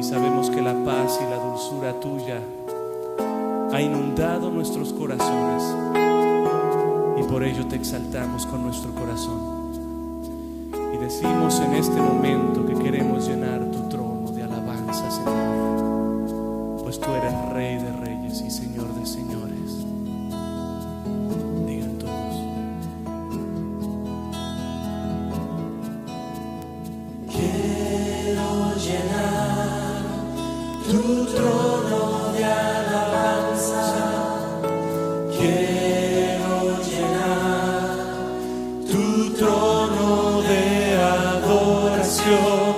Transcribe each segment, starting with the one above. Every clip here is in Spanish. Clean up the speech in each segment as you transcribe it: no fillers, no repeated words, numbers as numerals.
y sabemos que la paz y la dulzura tuya ha inundado nuestros corazones, y por ello te exaltamos con nuestro corazón y decimos en este momento que queremos llenar tu trono de alabanza, Señor, pues tú eres Rey de reyes y Señor de señores. Digan todos: quiero llenar tu trono de alabanza, quiero llenar tu trono de adoración,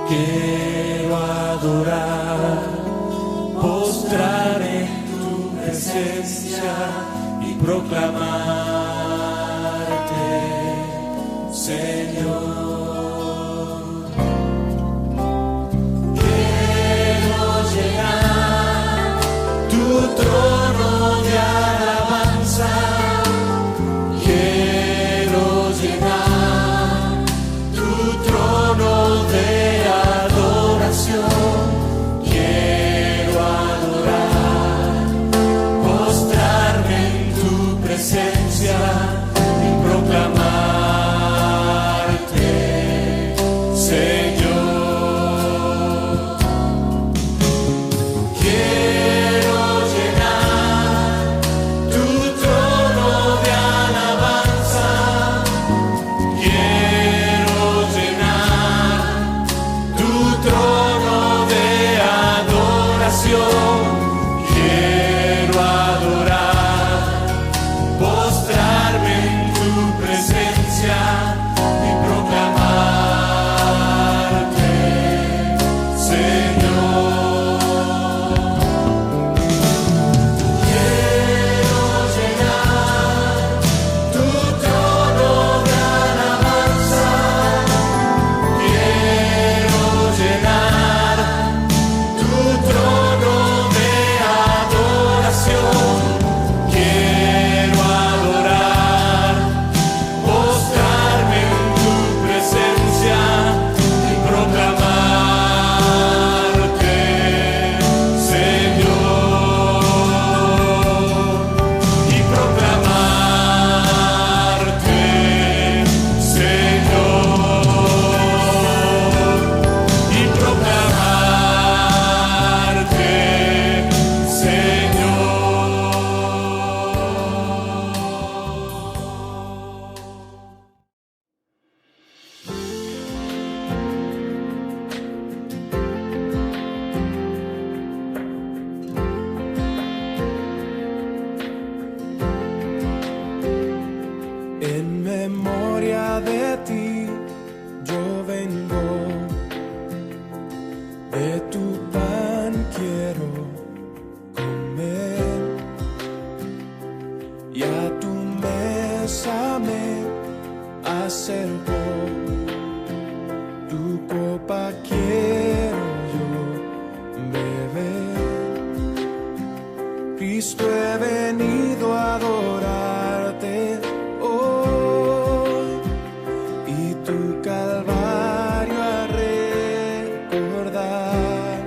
quiero adorar, postrar en tu presencia y proclamarte, Señor. Tu trono de alabanza, quiero llenar tu trono de adoración, quiero adorar, postrarme en tu presencia y proclamarte, Señor. Quiero adorar, postrarme en tu presencia y proclamarte, Señor. Quiero llenar tu trono de alabanza, quiero llenar tu trono. Quiero adorar, postrarme en tu presencia y proclamarte, Señor, y proclamarte, Señor, y proclamarte, Señor. En memoria de ti yo vengo, de tu pan quiero comer, y a tu mesa me acerco, tu copa quiero yo beber. Cristo, he venido a adorarte hoy y tu calvario a recordar,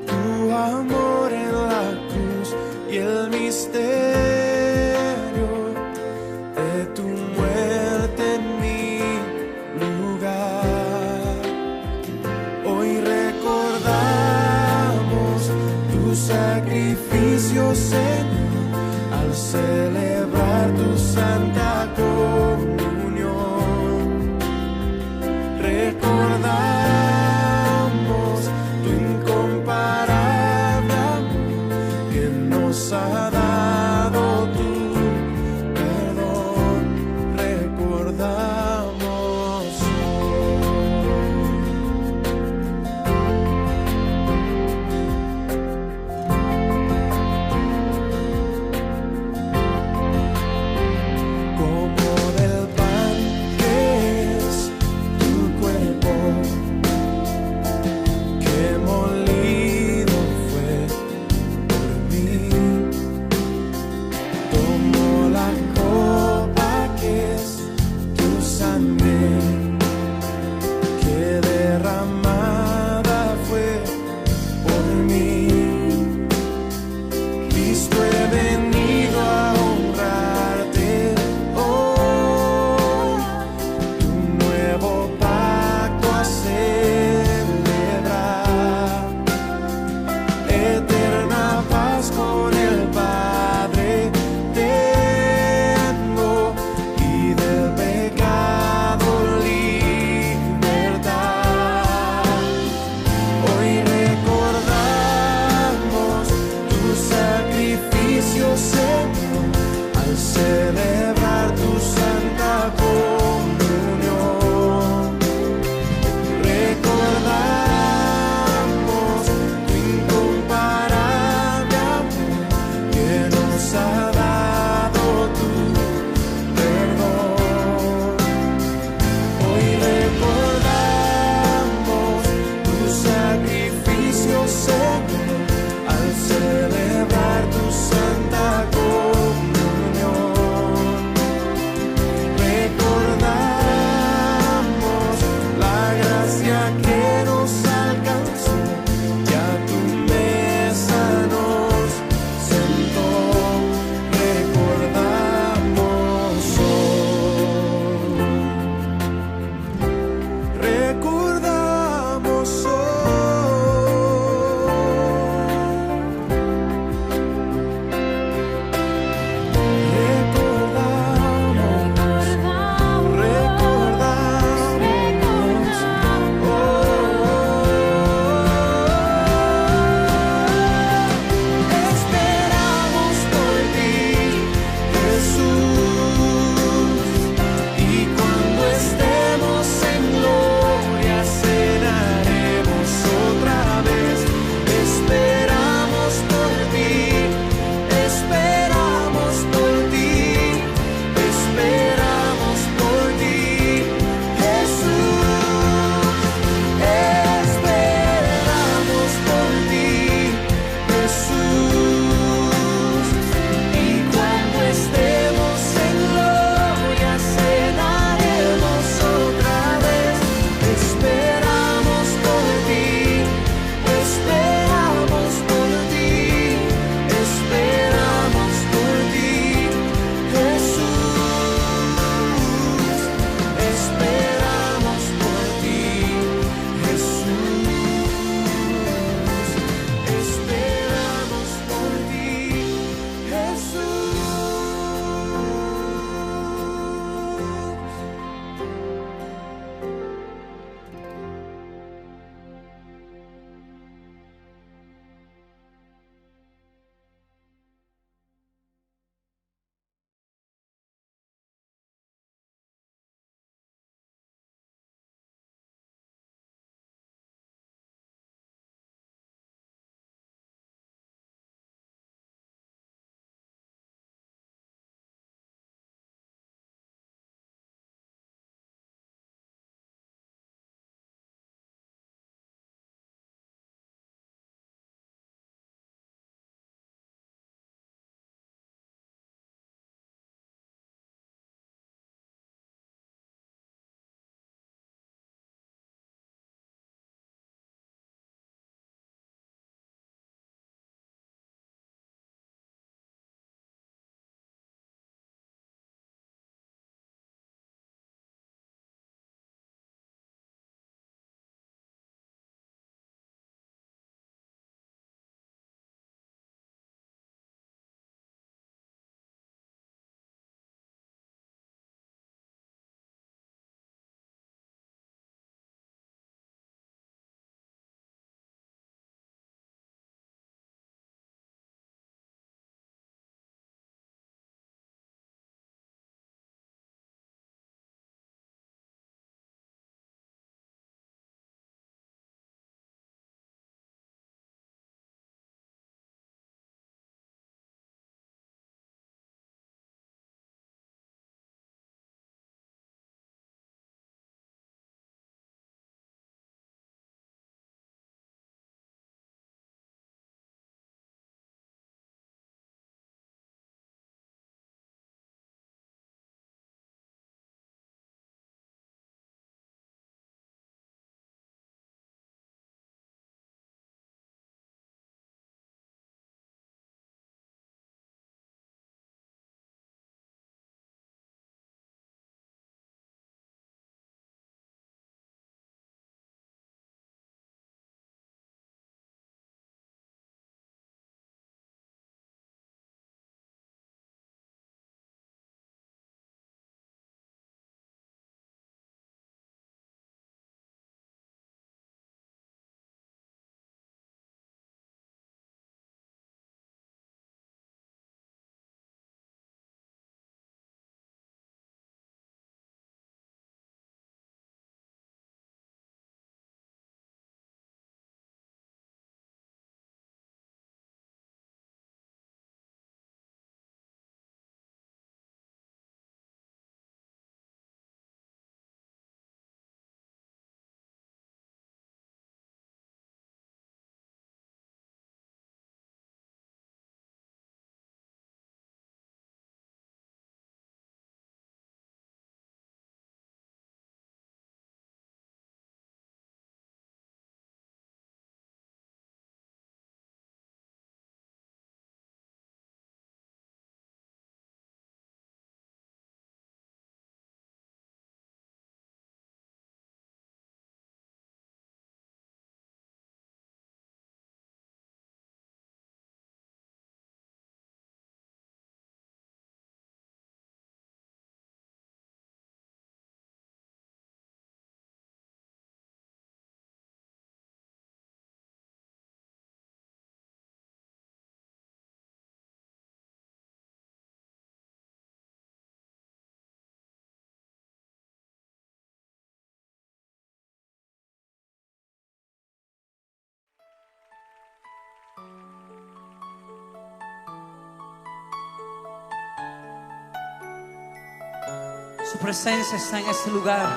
tu amor en la cruz y el misterio de tu muerte en mi lugar. Hoy recordamos tu sacrificio, Señor, al celebrar tu santa comunión. Recordamos tu incomparable amor que nos ha dado tu perdón. Recordamos hoy. Su presencia está en este lugar.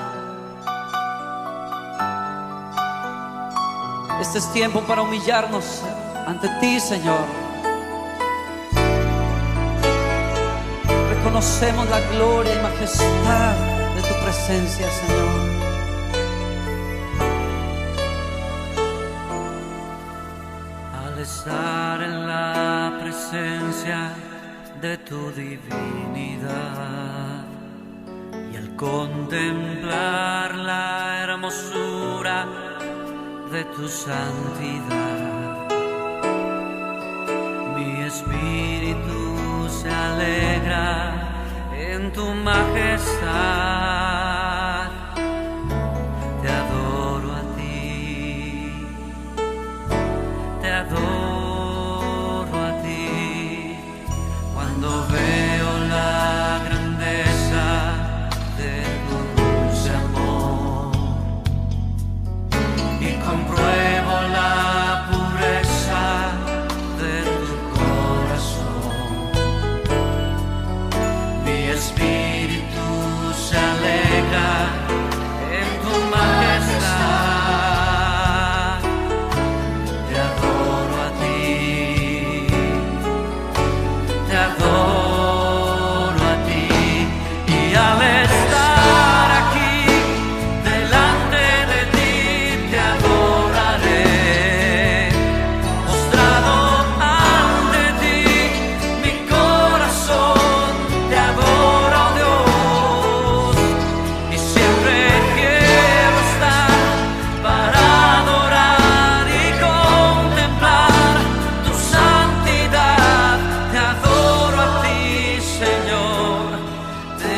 Este es tiempo para humillarnos ante ti, Señor. Reconocemos la gloria y majestad de tu presencia, Señor. Al estar en la presencia de tu divinidad y al contemplar la hermosura de tu santidad, mi espíritu se alegra en tu majestad. Te adoro a ti, te adoro a ti, cuando veo la grandeza de tu dulce amor y compruebo la pureza de tu corazón. Mi espíritu se alegra en tu majestad. Te adoro a ti, te adoro a ti, y al estar aquí delante de ti te adoraré. Postrado ante ti, mi corazón te adora, oh Dios, y siempre quiero estar para adorar y contemplar tu santidad. Te adoro a ti, Señor, te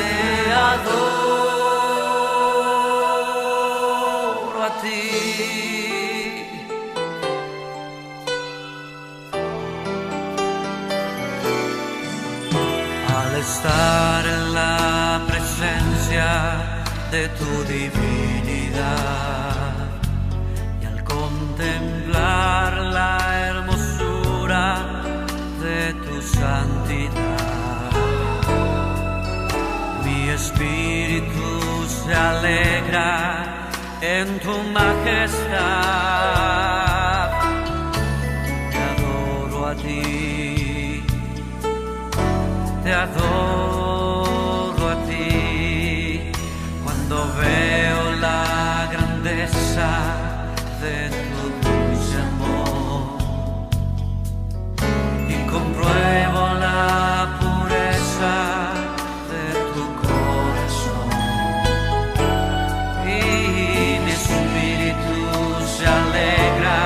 adoro a ti. Al estar en la presencia de tu divinidad y al contemplar la hermosura de tu santidad, mi espíritu se alegra en tu majestad. Te adoro a ti, te adoro a ti, cuando veo la grandeza de tu dulce amor y compruebo la pureza de tu corazón. Y mi espíritu se alegra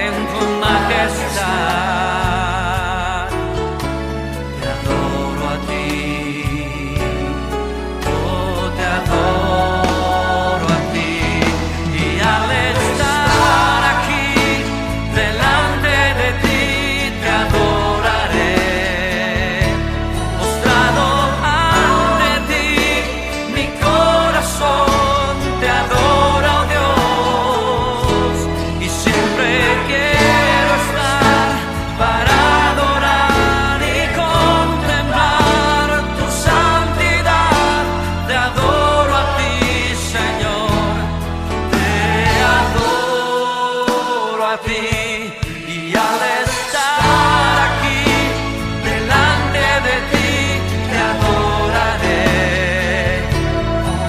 en tu majestad. Te adoro a ti, oh, te adoro a ti, y al estar aquí delante de ti te adoraré. Postrado ante ti, mi corazón te adora, oh Dios, y siempre quiero estar para adorar y contemplar tu santidad. Te adoro a ti, Señor, te adoro a ti, y al estar aquí delante de ti te adoraré.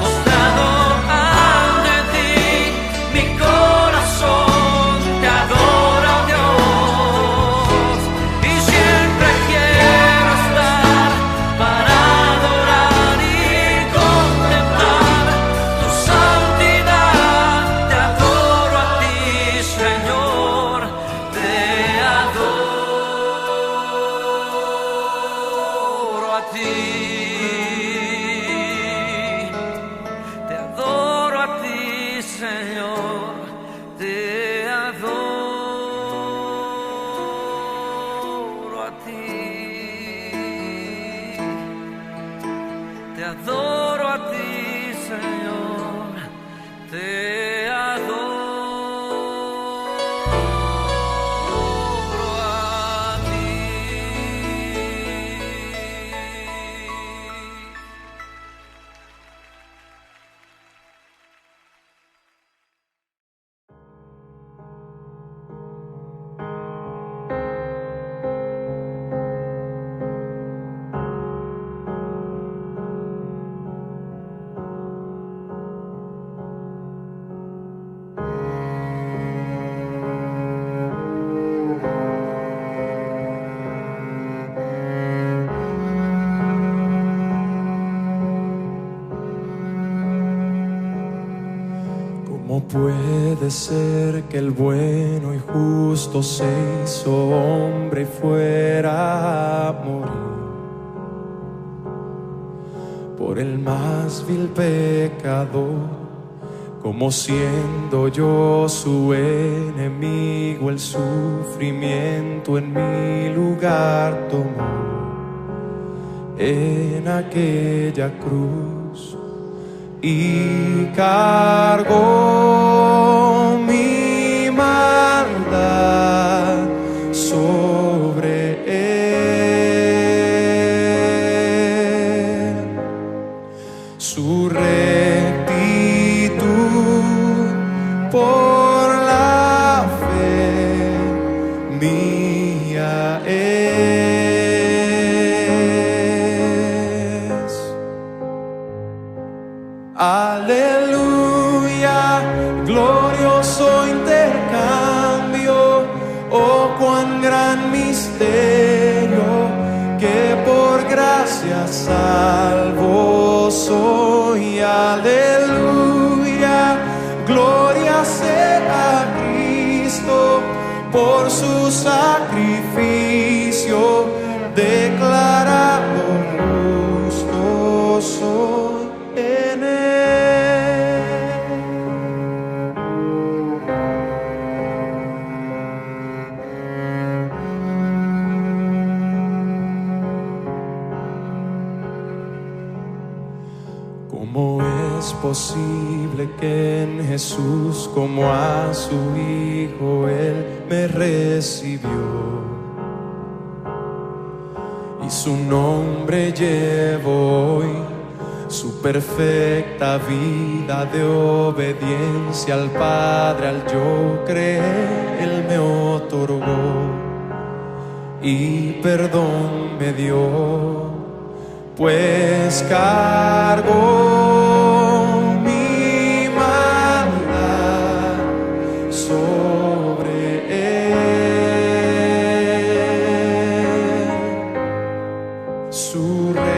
Postrado ante ti, mi corazón te adora, oh Dios, y siempre quiero estar para adorar y contemplar tu santidad. Te adoro a ti, Señor, puede ser que el bueno y justo se hizo hombre y fuera a morir por el más vil pecador? Como siendo yo su enemigo, el sufrimiento en mi lugar tomó en aquella cruz y cargó mi maldad sobre él. Su por la fe mía es. Aleluya, glorioso intercambio, oh cuán gran misterio, que por gracia salvo soy. Aleluya, gloria sea a Cristo por su sacrificio, declarado justo soy en él. ¿Cómo es posible que en Jesús, como a su Hijo, Él me recibió? Y su nombre llevo hoy, su perfecta vida de obediencia al Padre, al yo creer, Él me otorgó y perdón me dio, pues cargó mi maldad sobre él. Su rectitud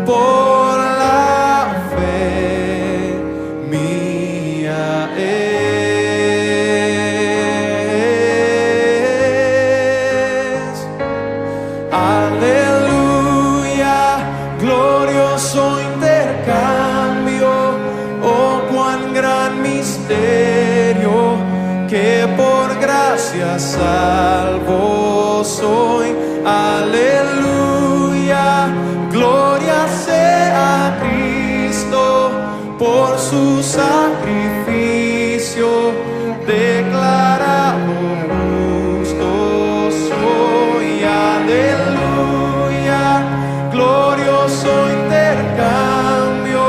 por la fe mía es. Aleluya, glorioso intercambio, oh cuán gran misterio, que por gracia salvo soy. Aleluya, gloria sea a Cristo por su sacrificio, declarado justo soy. Aleluya, glorioso intercambio,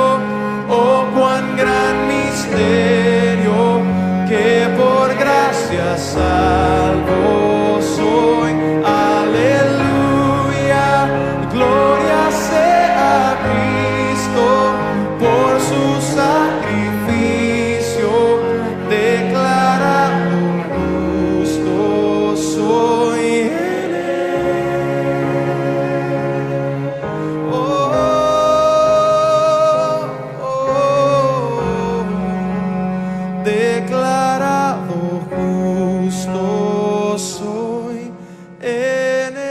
oh cuán gran misterio, que por gracia salvo soy. Aleluya, gloria sea a Cristo por su sacrificio, declarado justo soy en él. Oh, oh, oh, declarado justo soy en él.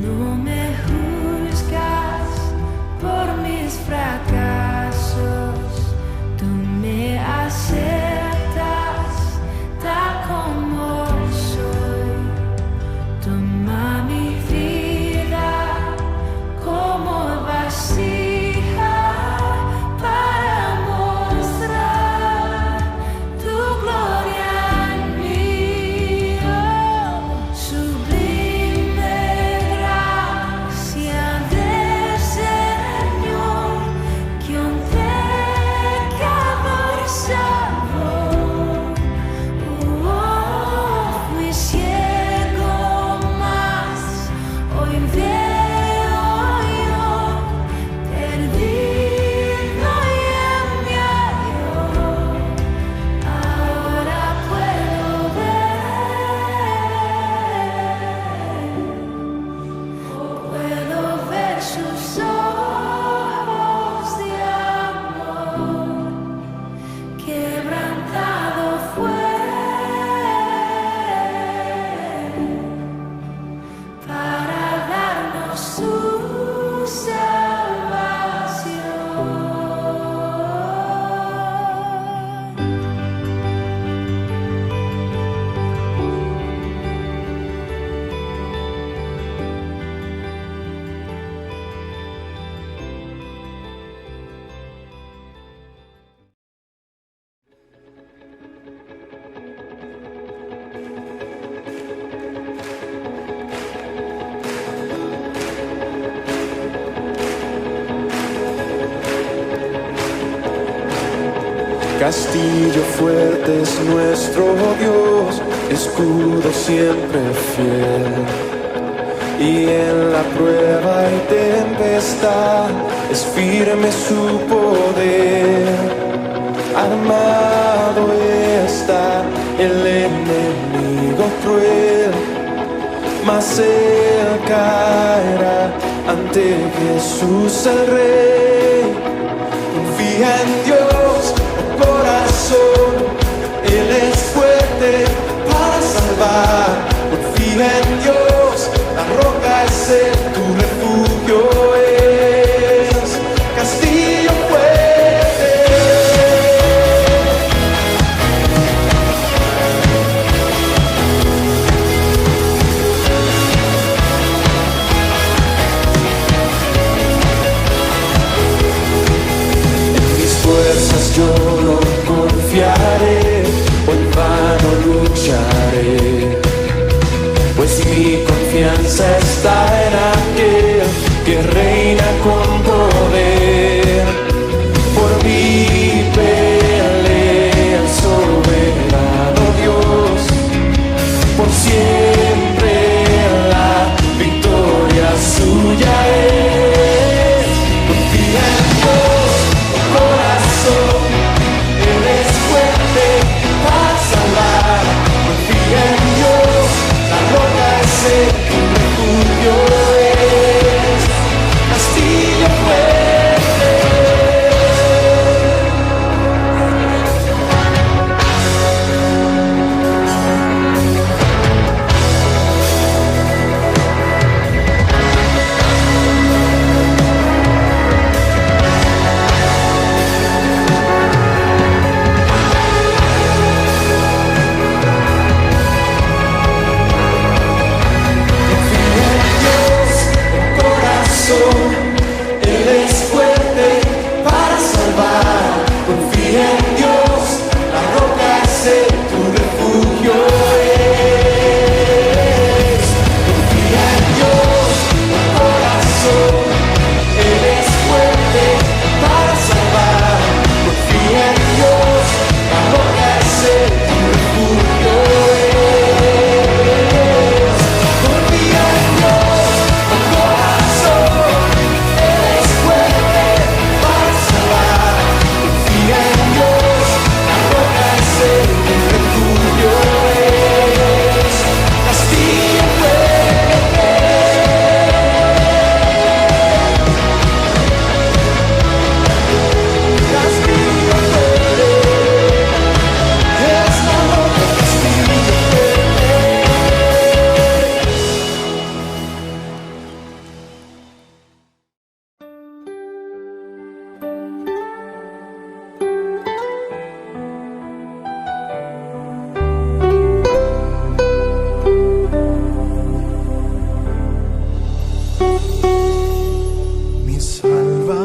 no me juzgas por mis fracasos, tú me aceptas tal como soy. Toma mi vida como vasija para mostrar tu gloria en mí. Oh, sublime gracia del Señor, que un pecador salvó. Fui ciego, mas hoy veo yo, perdido y en mi halló. Ahora puedo ver sus ojos de amor, quebrantado fue para darnos su salvación. Castillo fuerte es nuestro Dios, escudo siempre fiel. Y en la prueba y tempestad es firme su poder. Armado está el enemigo cruel, mas él caerá ante Jesús el Rey. Confía en Dios, corazón, Él es fuerte para salvar. Confía en Dios, la roca es Él, tu refugio es castillo fuerte. En mis fuerzas yo no confiaré, o en vano lucharé, pues mi confianza está en aquel que reina con poder. Por mí pelea el soberano Dios, por siempre la victoria suya es. Confía en Dios, corazón, Él es fuerte para salvar. Confía en Dios, la roca es Él, tu refugio es.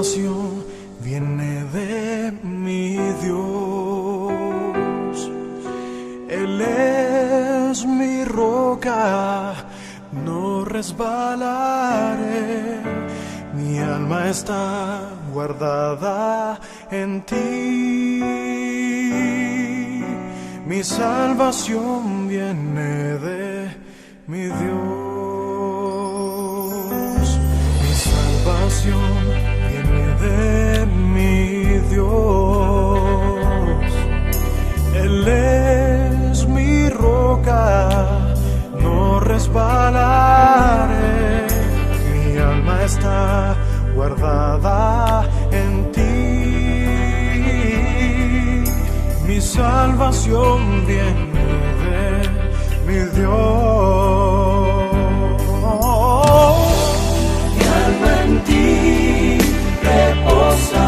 salvación viene de mi Dios. Él es mi roca, no resbalaré. Mi alma está guardada en ti. Mi salvación viene de mi Dios. Mi salvación viene de mi Dios. Él es mi roca, no resbalaré. Mi alma está guardada en ti. Mi salvación viene de mi Dios. Mi alma en ti reposa,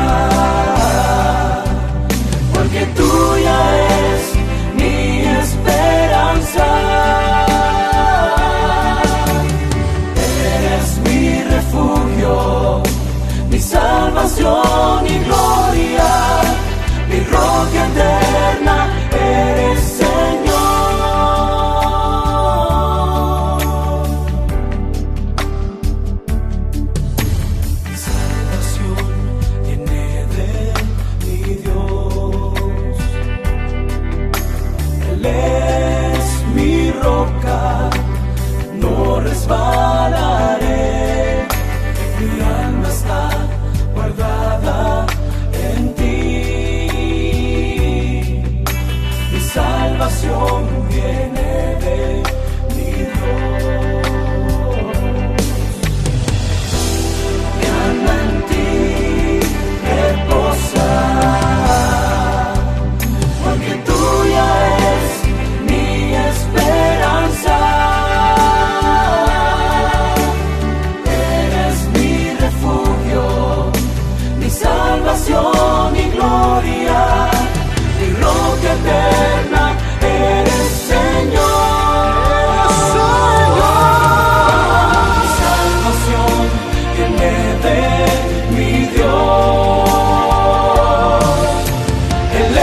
porque tuya es mi esperanza. Eres mi refugio, mi salvación y gloria, mi roca eterna, eres Señor. Mi salvación viene de mi Dios. Él es mi roca, no resbalaré. Mi alma está guardada en ti. Mi salvación viene de mi Dios. Mi alma en ti reposa, porque tuya es mi esperanza. Eres mi refugio, mi salvación y gloria, mi roca eterna, eres Señor. Mi salvación viene de mi Dios. Él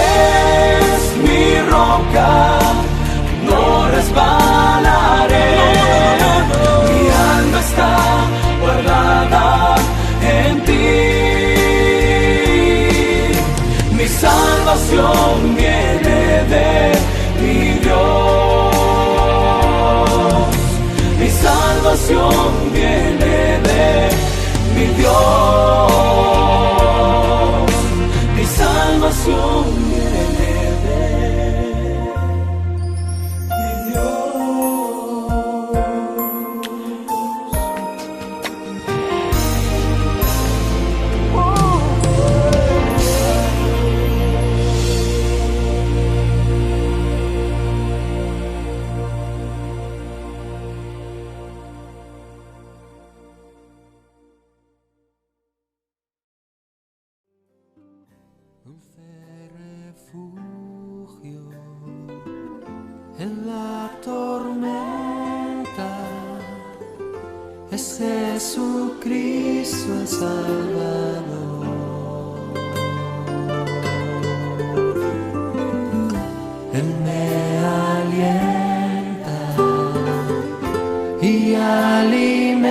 es mi roca, no resbalaré. Mi alma está guardada en ti. Mi salvación viene de mi Dios. Mi salvación viene de mi Dios. Mi salvación viene de mi Dios. Refugio en la tormenta es Jesucristo el Salvador. Él me alienta y alimenta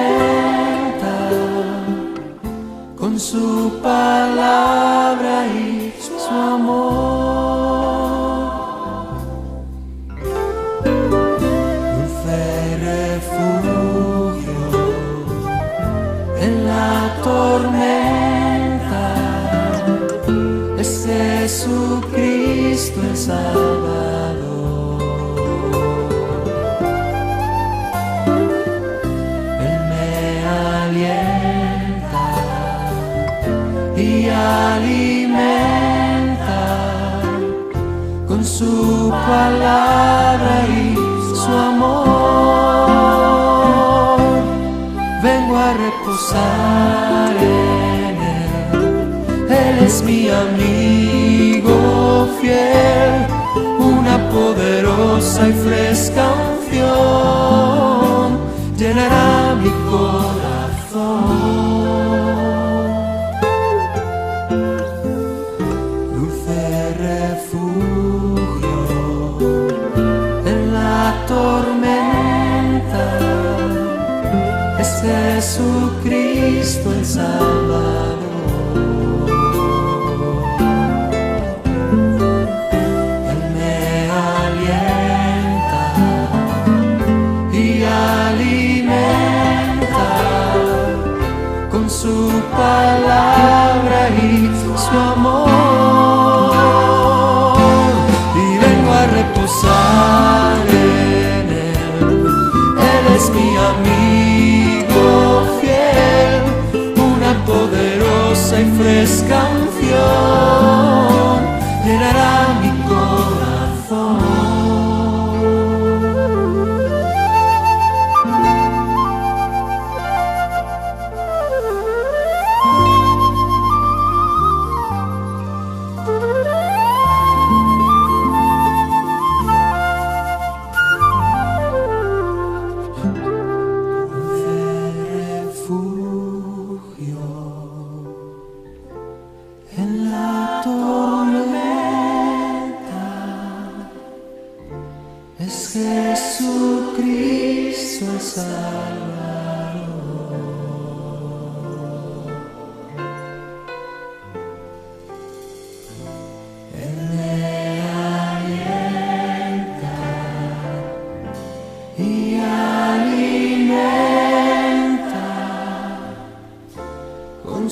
con su palabra y su amor. Dulce refugio en la tormenta es Jesucristo el Salvador. Él me alienta y alimenta con su palabra y su amor. Vengo a reposar en Él. Él es mi amigo fiel, una poderosa y fresca unción llenará mi corazón. Salvador. Él me alienta y alimenta con su palabra y su amor, y vengo a reposar en Él. Él es mi amigo fiel, una poderosa y fresca unción llenará mi corazón.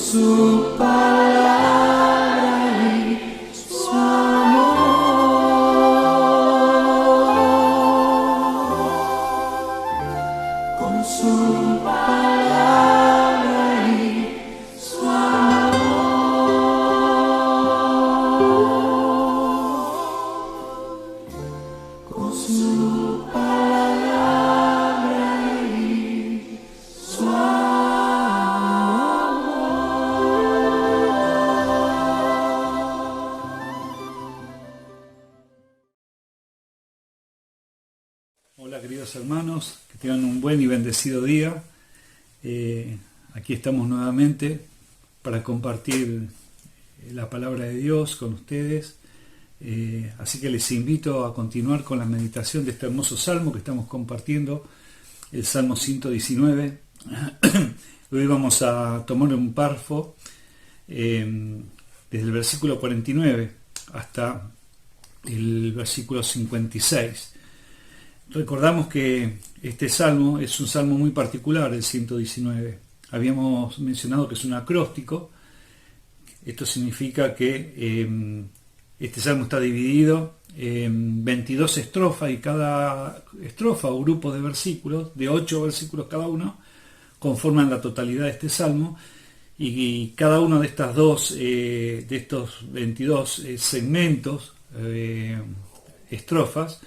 Su palabra y su amor, con su palabra y su amor, con su palabra y su amor. Hola queridos hermanos, que tengan un buen y bendecido día. Aquí estamos nuevamente para compartir la palabra de Dios con ustedes. Así que les invito a continuar con la meditación de este hermoso salmo que estamos compartiendo, el Salmo 119. Hoy vamos a tomar un párrafo desde el versículo 49 hasta el versículo 56. Recordamos que este salmo es un salmo muy particular, el 119. Habíamos mencionado que es un acróstico. Esto significa que este salmo está dividido en 22 estrofas, y cada estrofa o grupo de versículos, de 8 versículos cada uno, conforman la totalidad de este salmo, y cada uno de estos 22 segmentos, estrofas,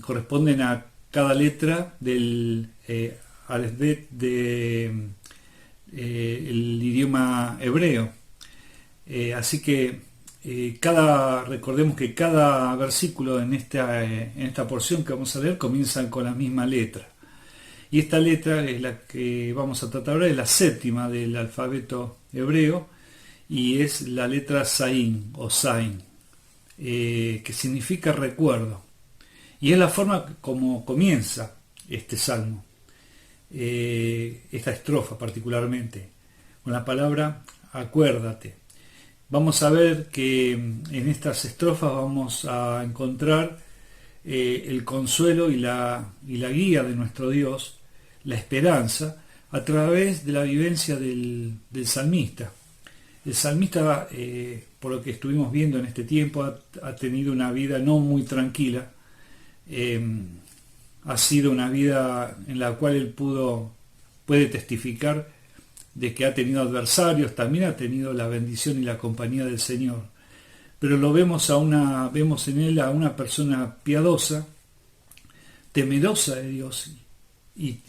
corresponden a cada letra del alfabeto del idioma hebreo. Así que recordemos que cada versículo en esta porción que vamos a leer comienza con la misma letra. Y esta letra es la que vamos a tratar ahora, es la séptima del alfabeto hebreo, y es la letra Zain o Zain, que significa recuerdo. Y es la forma como comienza este salmo, esta estrofa particularmente, con la palabra acuérdate. Vamos a ver que en estas estrofas vamos a encontrar el consuelo y la guía de nuestro Dios, la esperanza, a través de la vivencia del salmista. El salmista, por lo que estuvimos viendo en este tiempo, ha tenido una vida no muy tranquila. Ha sido una vida en la cual él puede testificar de que ha tenido adversarios, también ha tenido la bendición y la compañía del Señor. Pero vemos en él a una persona piadosa, temerosa de Dios y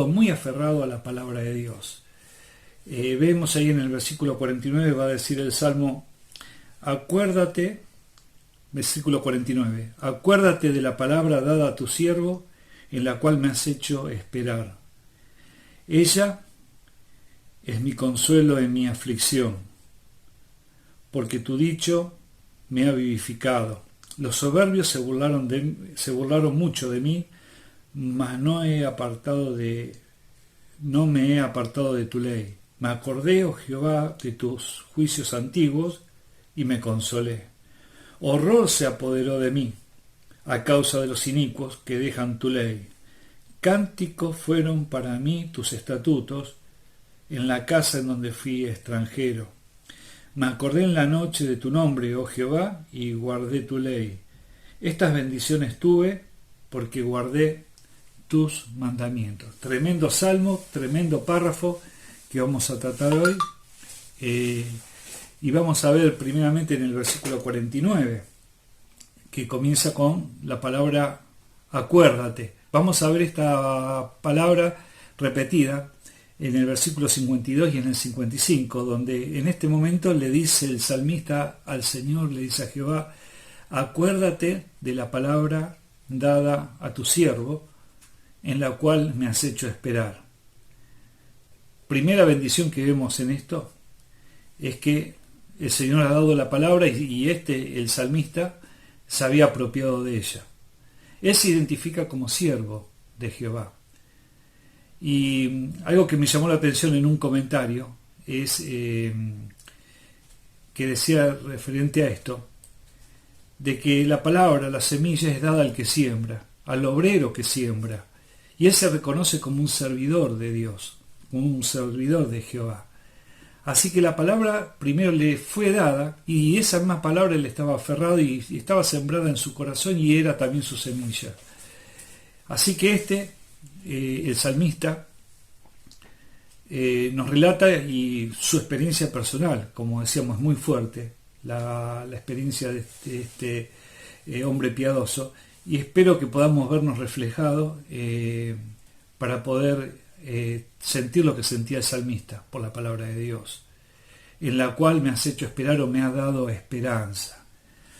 muy aferrado a la palabra de Dios. Vemos ahí en el versículo 49, va a decir el Salmo, acuérdate, versículo 49, acuérdate de la palabra dada a tu siervo, en la cual me has hecho esperar. Ella es mi consuelo en mi aflicción, porque tu dicho me ha vivificado. Los soberbios se burlaron mucho de mí, mas no he apartado de no me he apartado de tu ley. Me acordé, oh Jehová, de tus juicios antiguos y me consolé. Horror se apoderó de mí a causa de los inicuos que dejan tu ley. Cánticos fueron para mí tus estatutos en la casa en donde fui extranjero. Me acordé en la noche de tu nombre, oh Jehová, y guardé tu ley. Estas bendiciones tuve porque guardé tus mandamientos. Tremendo salmo, tremendo párrafo que vamos a tratar hoy. Y vamos a ver primeramente en el versículo 49, que comienza con la palabra acuérdate. Vamos a ver esta palabra repetida en el versículo 52 y en el 55, donde en este momento le dice el salmista al Señor, le dice a Jehová, acuérdate de la palabra dada a tu siervo, en la cual me has hecho esperar. Primera bendición que vemos en esto es que el Señor ha dado la palabra y el salmista, se había apropiado de ella. Él se identifica como siervo de Jehová. Y algo que me llamó la atención en un comentario es que decía referente a esto, de que la palabra, la semilla es dada al que siembra, al obrero que siembra, y él se reconoce como un servidor de Dios, como un servidor de Jehová. Así que la palabra primero le fue dada y esa misma palabra le estaba aferrada y estaba sembrada en su corazón y era también su semilla. Así que el salmista, nos relata y su experiencia personal, como decíamos, es muy fuerte, la experiencia de este hombre piadoso, y espero que podamos vernos reflejados para poder sentir lo que sentía el salmista por la palabra de Dios, en la cual me has hecho esperar o me has dado esperanza.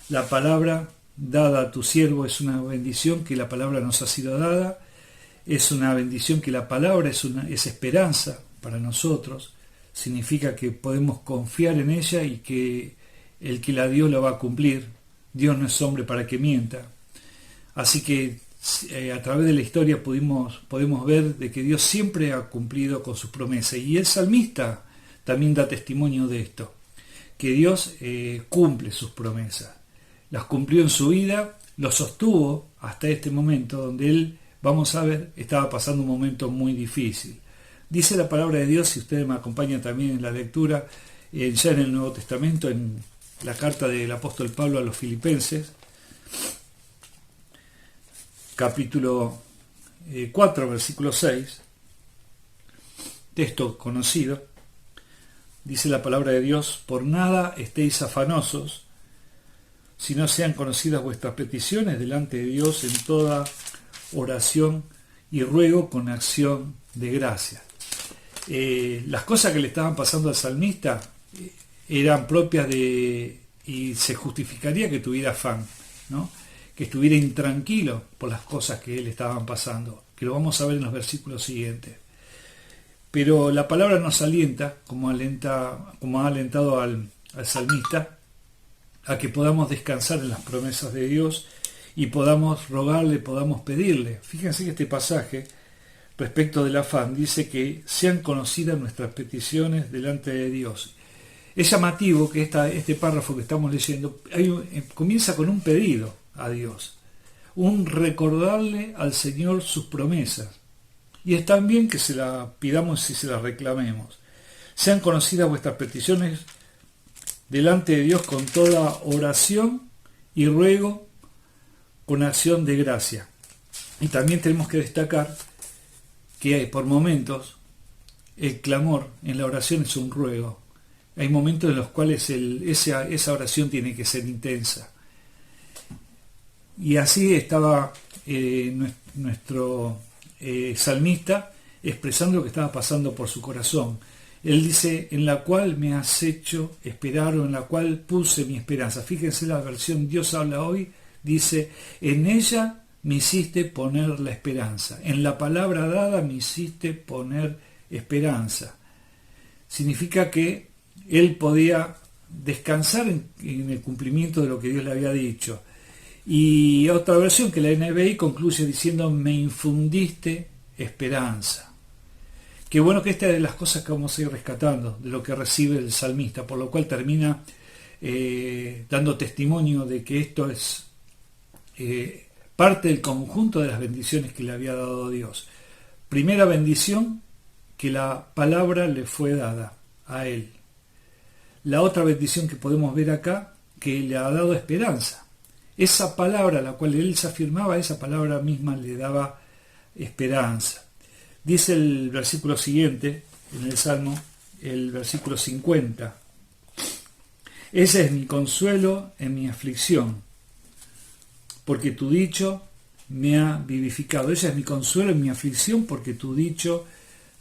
La palabra dada a tu siervo es una bendición que la palabra nos ha sido dada, es una bendición que la palabra es esperanza para nosotros, significa que podemos confiar en ella y que el que la dio la va a cumplir. Dios no es hombre para que mienta. Así que a través de la historia podemos ver de que Dios siempre ha cumplido con sus promesas. Y el salmista también da testimonio de esto, que Dios cumple sus promesas. Las cumplió en su vida, lo sostuvo hasta este momento donde él, vamos a ver, estaba pasando un momento muy difícil. Dice la palabra de Dios, si ustedes me acompañan también en la lectura, ya en el Nuevo Testamento, en la carta del apóstol Pablo a los Filipenses, capítulo 4, versículo 6, texto conocido, dice la palabra de Dios, por nada estéis afanosos, si no sean conocidas vuestras peticiones delante de Dios en toda oración y ruego con acción de gracia. Las cosas que le estaban pasando al salmista eran propias y se justificaría que tuviera afán, ¿no? Que estuviera intranquilo por las cosas que le estaban pasando, que lo vamos a ver en los versículos siguientes. Pero la palabra nos alienta, como ha alentado al salmista, a que podamos descansar en las promesas de Dios y podamos rogarle, podamos pedirle. Fíjense que este pasaje, respecto del afán, dice que sean conocidas nuestras peticiones delante de Dios. Es llamativo que este párrafo que estamos leyendo comienza con un pedido a Dios, un recordarle al Señor sus promesas, y es también que se las pidamos y se las reclamemos. Sean conocidas vuestras peticiones delante de Dios con toda oración y ruego con acción de gracia. Y también tenemos que destacar que por momentos el clamor en la oración es un ruego. Hay momentos en los cuales esa oración tiene que ser intensa. Y así estaba nuestro salmista expresando lo que estaba pasando por su corazón. Él dice, en la cual me has hecho esperar o en la cual puse mi esperanza. Fíjense la versión Dios habla hoy, dice, en ella me hiciste poner la esperanza. En la palabra dada me hiciste poner esperanza. Significa que él podía descansar en el cumplimiento de lo que Dios le había dicho. Y otra versión que la NBI concluye diciendo, me infundiste esperanza. Qué bueno que esta es de las cosas que vamos a ir rescatando, de lo que recibe el salmista, por lo cual termina dando testimonio de que esto es parte del conjunto de las bendiciones que le había dado Dios. Primera bendición, que la palabra le fue dada a él. La otra bendición que podemos ver acá, que le ha dado esperanza. Esa palabra a la cual él se afirmaba, esa palabra misma le daba esperanza. Dice el versículo siguiente, en el Salmo, el versículo 50. Ese es mi consuelo en mi aflicción, porque tu dicho me ha vivificado. Ese es mi consuelo en mi aflicción, porque tu dicho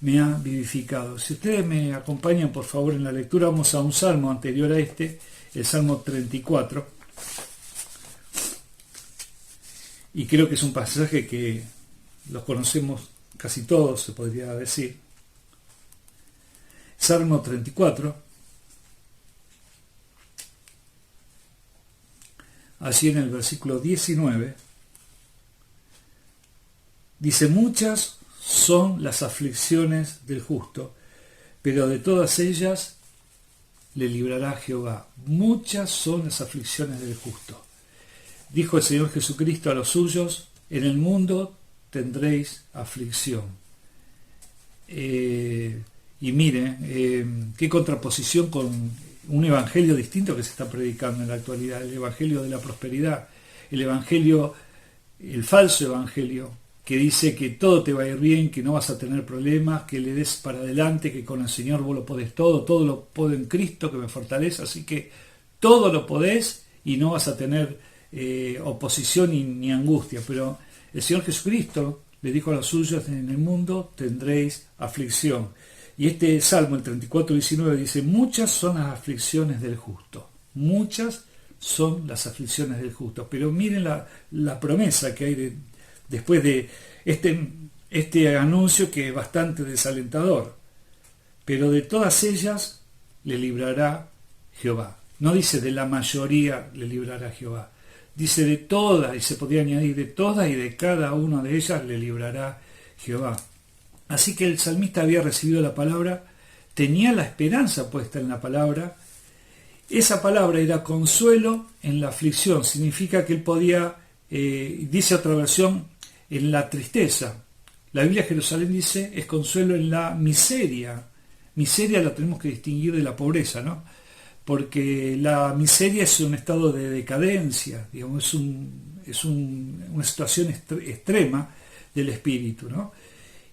me ha vivificado. Si ustedes me acompañan, por favor, en la lectura, vamos a un salmo anterior a este, el Salmo 34. Y creo que es un pasaje que los conocemos casi todos, se podría decir. Salmo 34. Allí en el versículo 19, dice: muchas son las aflicciones del justo, pero de todas ellas le librará Jehová. Muchas son las aflicciones del justo. Dijo el Señor Jesucristo a los suyos: en el mundo tendréis aflicción. Y mire, qué contraposición con un evangelio distinto que se está predicando en la actualidad, el evangelio de la prosperidad, el falso evangelio, que dice que todo te va a ir bien, que no vas a tener problemas, que le des para adelante, que con el Señor vos lo podés todo lo puedo en Cristo que me fortalece, así que todo lo podés y no vas a tener oposición ni angustia. Pero el Señor Jesucristo le dijo a los suyos: en el mundo tendréis aflicción. Y este Salmo, el 34:19, dice: muchas son las aflicciones del justo. Muchas son las aflicciones del justo. Pero miren la promesa que hay después de este anuncio, que es bastante desalentador. Pero de todas ellas le librará Jehová. No dice de la mayoría le librará Jehová. Dice de todas, y se podría añadir de todas y de cada una de ellas le librará Jehová. Así que el salmista había recibido la palabra, tenía la esperanza puesta en la palabra. Esa palabra era consuelo en la aflicción. Significa que él podía, dice otra versión, en la tristeza. La Biblia de Jerusalén dice: es consuelo en la miseria. Miseria la tenemos que distinguir de la pobreza, ¿no? Porque la miseria es un estado de decadencia, digamos, es una situación extrema del espíritu, ¿no?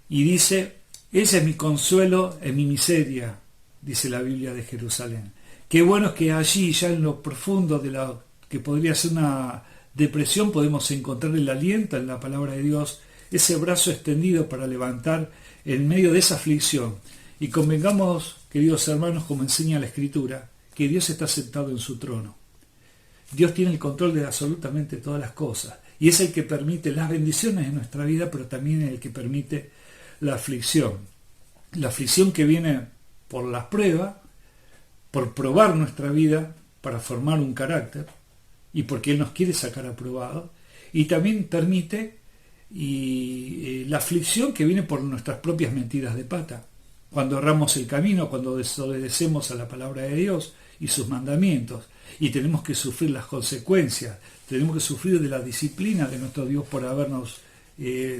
Y dice: ese es mi consuelo en mi miseria, dice la Biblia de Jerusalén. Qué bueno es que allí, ya en lo profundo de lo que podría ser una depresión, podemos encontrar el aliento en la palabra de Dios, ese brazo extendido para levantar en medio de esa aflicción. Y convengamos, queridos hermanos, como enseña la Escritura, que Dios está sentado en su trono. Dios tiene el control de absolutamente todas las cosas, y es el que permite las bendiciones en nuestra vida, pero también es el que permite la aflicción que viene por la prueba, por probar nuestra vida para formar un carácter, y porque Él nos quiere sacar aprobado, y también permite la aflicción que viene por nuestras propias metidas de pata, cuando erramos el camino, cuando desobedecemos a la palabra de Dios y sus mandamientos, y tenemos que sufrir las consecuencias, tenemos que sufrir de la disciplina de nuestro Dios por habernos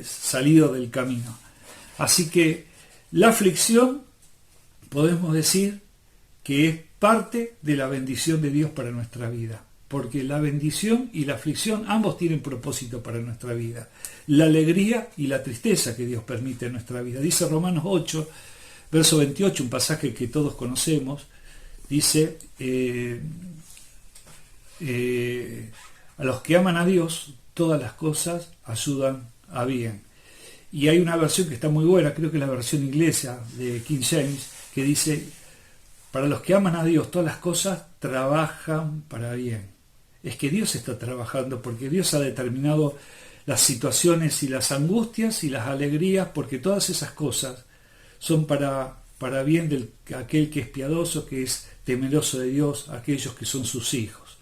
salido del camino. Así que la aflicción podemos decir que es parte de la bendición de Dios para nuestra vida, porque la bendición y la aflicción ambos tienen propósito para nuestra vida. La alegría y la tristeza que Dios permite en nuestra vida. Dice Romanos 8, verso 28, un pasaje que todos conocemos, dice: a los que aman a Dios, todas las cosas ayudan a bien. Y hay una versión que está muy buena, creo que es la versión inglesa de King James, que dice: para los que aman a Dios, todas las cosas trabajan para bien. Es que Dios está trabajando, porque Dios ha determinado las situaciones y las angustias y las alegrías, porque todas esas cosas son para bien de aquel que es piadoso, que es temeroso de Dios, aquellos que son sus hijos.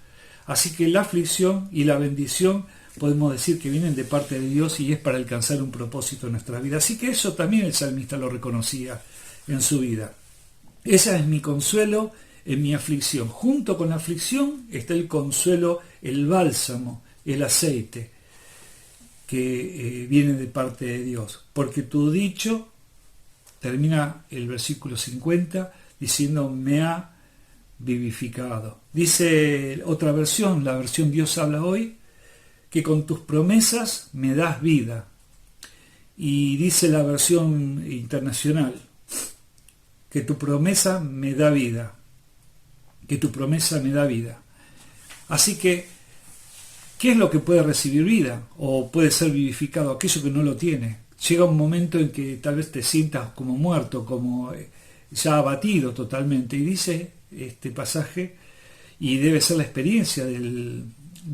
Así que la aflicción y la bendición podemos decir que vienen de parte de Dios y es para alcanzar un propósito en nuestra vida. Así que eso también el salmista lo reconocía en su vida. Ese es mi consuelo en mi aflicción. Junto con la aflicción está el consuelo, el bálsamo, el aceite que viene de parte de Dios. Porque tu dicho, termina el versículo 50, diciendo, me ha vivificado. Dice otra versión, la versión Dios habla hoy, que con tus promesas me das vida. Y dice la versión internacional, que tu promesa me da vida. Que tu promesa me da vida. Así que, ¿qué es lo que puede recibir vida? O puede ser vivificado, aquello que no lo tiene. Llega un momento en que tal vez te sientas como muerto, como ya abatido totalmente. Y dice este pasaje, y debe ser la experiencia del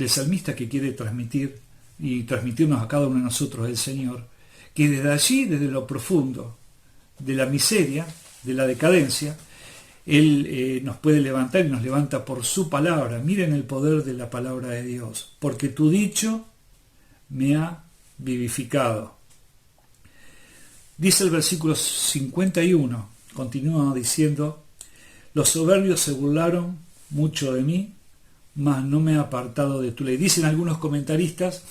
salmista que quiere transmitir y transmitirnos a cada uno de nosotros el Señor, que desde allí, desde lo profundo de la miseria, de la decadencia, Él nos puede levantar y nos levanta por su palabra. Miren el poder de la palabra de Dios. Porque tu dicho me ha vivificado. Dice el versículo 51, continúa diciendo, los soberbios se burlaron mucho de mí, mas no me he apartado de tu ley. Dicen algunos comentaristas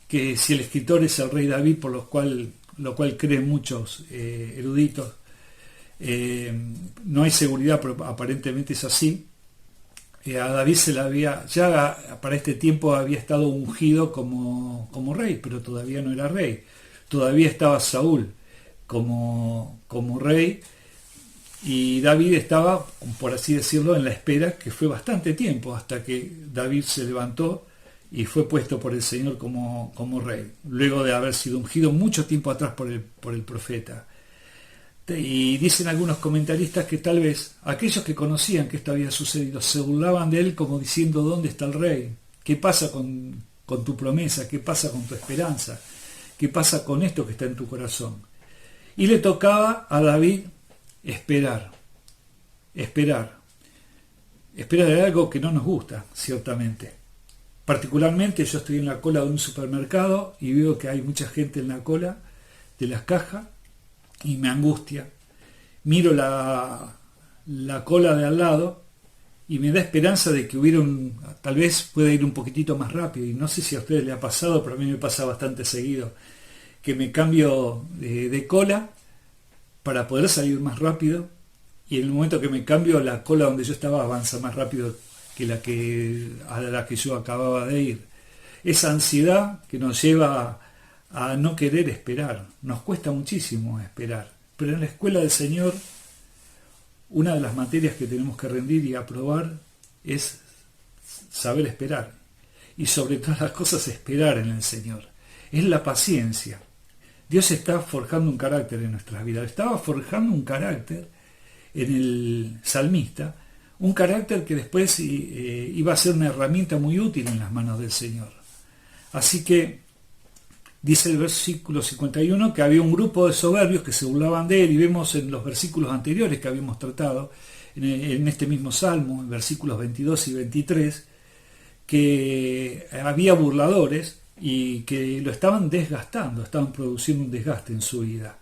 que si el escritor es el rey David, por lo cual creen muchos eruditos, no hay seguridad, pero aparentemente es así. A David se le había, ya para este tiempo había estado ungido como rey, pero todavía no era rey. Todavía estaba Saúl como rey, y David estaba, por así decirlo, en la espera, que fue bastante tiempo, hasta que David se levantó y fue puesto por el Señor como rey, luego de haber sido ungido mucho tiempo atrás por el profeta. Y dicen algunos comentaristas que tal vez aquellos que conocían que esto había sucedido se burlaban de él como diciendo, ¿dónde está el rey? ¿Qué pasa con tu promesa? ¿Qué pasa con tu esperanza? ¿Qué pasa con esto que está en tu corazón? Y le tocaba a David esperar de algo que no nos gusta, ciertamente. Particularmente yo estoy en la cola de un supermercado y veo que hay mucha gente en la cola de las cajas y me angustia. Miro la cola de al lado y me da esperanza de que tal vez pueda ir un poquitito más rápido. Y no sé si a ustedes les ha pasado, pero a mí me pasa bastante seguido, que me cambio de cola para poder salir más rápido, y en el momento que me cambio, la cola donde yo estaba avanza más rápido que a la que yo acababa de ir. Esa ansiedad que nos lleva a no querer esperar. Nos cuesta muchísimo esperar, pero en la escuela del Señor una de las materias que tenemos que rendir y aprobar es saber esperar, y sobre todas las cosas esperar en el Señor. Es la paciencia. Dios está forjando un carácter en nuestras vidas. Estaba forjando un carácter en el salmista, un carácter que después iba a ser una herramienta muy útil en las manos del Señor. Así que dice el versículo 51 que había un grupo de soberbios que se burlaban de él, y vemos en los versículos anteriores que habíamos tratado, en este mismo salmo, en versículos 22 y 23, que había burladores y que lo estaban desgastando, estaban produciendo un desgaste en su vida.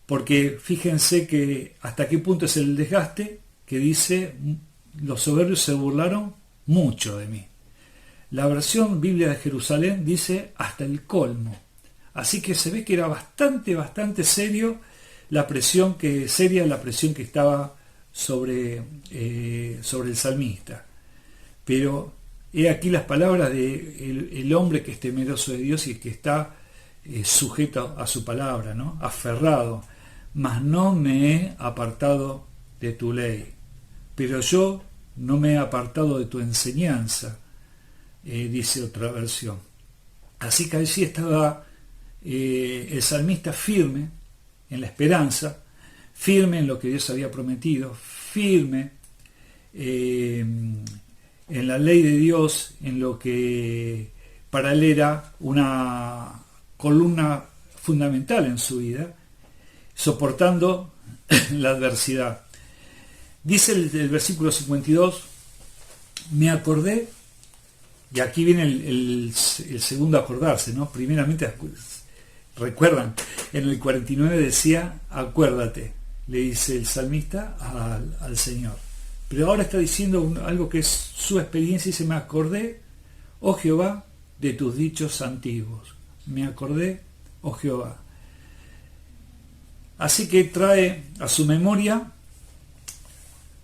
Porque fíjense que hasta qué punto es el desgaste, que dice, los soberbios se burlaron mucho de mí. La versión Biblia de Jerusalén dice hasta el colmo. Así que se ve que era bastante serio la presión que estaba sobre el salmista. Pero he aquí las palabras de el hombre que es temeroso de Dios y que está sujeto a su palabra, ¿no? Aferrado. Mas no me he apartado de tu ley, pero yo no me he apartado de tu enseñanza, dice otra versión. Así que allí estaba el salmista firme en la esperanza, firme en lo que Dios había prometido, firme en la ley de Dios, en lo que para él era una columna fundamental en su vida, soportando la adversidad. Dice el versículo 52, me acordé Y aquí viene el segundo acordarse, ¿no? Primeramente, recuerdan, en el 49 decía, acuérdate, le dice el salmista al Señor. Pero ahora está diciendo algo que es su experiencia y dice, me acordé, oh Jehová, de tus dichos antiguos. Me acordé, oh Jehová. Así que trae a su memoria,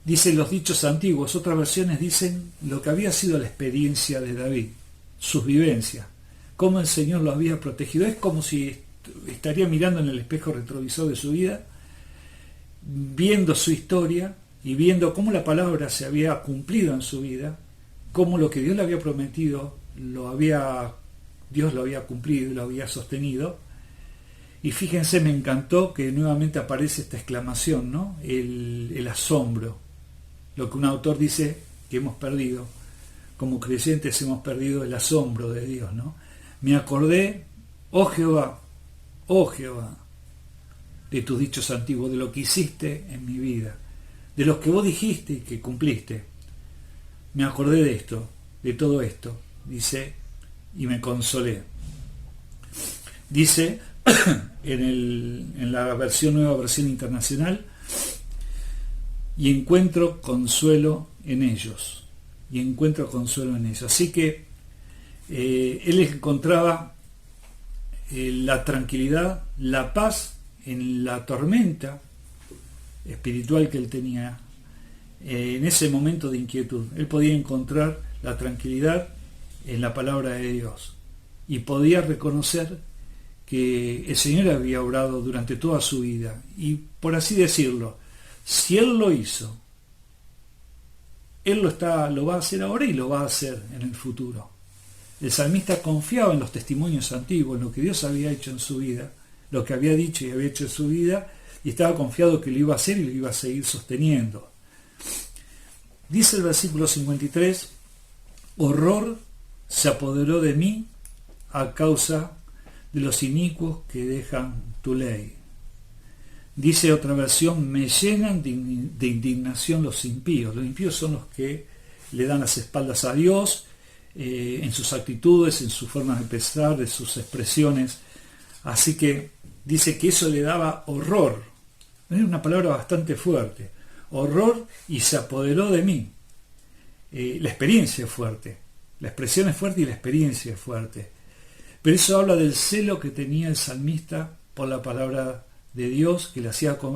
dice los dichos antiguos, otras versiones dicen lo que había sido la experiencia de David, sus vivencias, cómo el Señor lo había protegido. Es como si estaría mirando en el espejo retrovisor de su vida, viendo su historia y viendo cómo la palabra se había cumplido en su vida, cómo lo que Dios le había prometido Dios lo había cumplido y lo había sostenido. Y fíjense, me encantó que nuevamente aparece esta exclamación, ¿no? El asombro, lo que un autor dice que hemos perdido, como creyentes hemos perdido el asombro de Dios, ¿no? Me acordé, oh Jehová, de tus dichos antiguos, de lo que hiciste en mi vida, de lo que vos dijiste y que cumpliste. Me acordé de esto, de todo esto, dice, y me consolé. Dice en la nueva versión internacional, y encuentro consuelo en ellos. Así que él encontraba la tranquilidad, la paz en la tormenta espiritual que él tenía, en ese momento de inquietud. Él podía encontrar la tranquilidad en la palabra de Dios y podía reconocer que el Señor había obrado durante toda su vida. Y por así decirlo, si Él lo hizo, Él lo va a hacer ahora y lo va a hacer en el futuro. El salmista confiaba en los testimonios antiguos, en lo que Dios había hecho en su vida, lo que había dicho y había hecho en su vida, y estaba confiado que lo iba a hacer y lo iba a seguir sosteniendo. Dice el versículo 53, horror se apoderó de mí a causa de los inicuos que dejan tu ley. Dice otra versión, me llenan de indignación los impíos. Los impíos son los que le dan las espaldas a Dios, en sus actitudes, en su forma de pensar, de sus expresiones. Así que dice que eso le daba horror. Es una palabra bastante fuerte. Horror, y se apoderó de mí. La experiencia es fuerte. La expresión es fuerte y la experiencia es fuerte. Pero eso habla del celo que tenía el salmista por la palabra de Dios, que le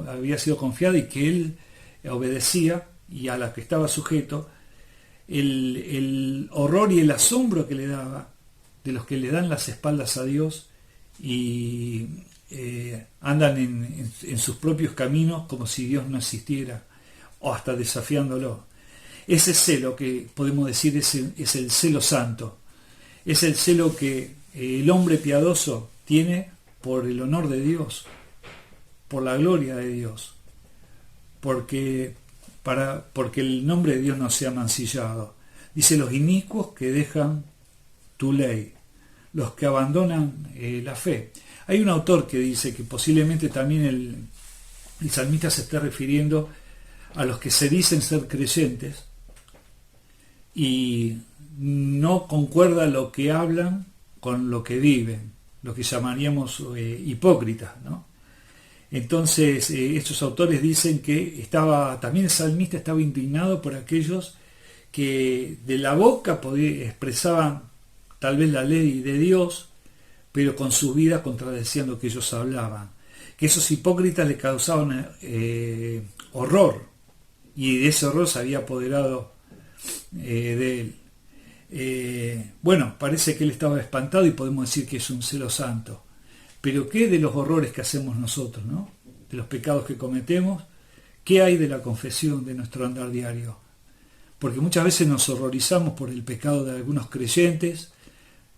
había sido confiada y que él obedecía y a la que estaba sujeto. El horror y el asombro que le daba de los que le dan las espaldas a Dios y andan en sus propios caminos como si Dios no existiera, o hasta desafiándolo. Ese celo que podemos decir es el celo santo, es el celo que el hombre piadoso tiene por el honor de Dios, por la gloria de Dios, porque el nombre de Dios no sea mancillado. Dice, los inicuos que dejan tu ley, los que abandonan la fe. Hay un autor que dice que posiblemente también el salmista se esté refiriendo a los que se dicen ser creyentes y no concuerda lo que hablan con lo que viven, lo que llamaríamos hipócritas, ¿no? Entonces estos autores dicen que también el salmista estaba indignado por aquellos que de la boca expresaban tal vez la ley de Dios, pero con su vida contradecían lo que ellos hablaban, que esos hipócritas le causaban horror, y de ese horror se había apoderado de él. Bueno, parece que él estaba espantado y podemos decir que es un celo santo. Pero ¿qué de los horrores que hacemos nosotros, ¿no? De los pecados que cometemos? ¿Qué hay de la confesión de nuestro andar diario? Porque muchas veces nos horrorizamos por el pecado de algunos creyentes,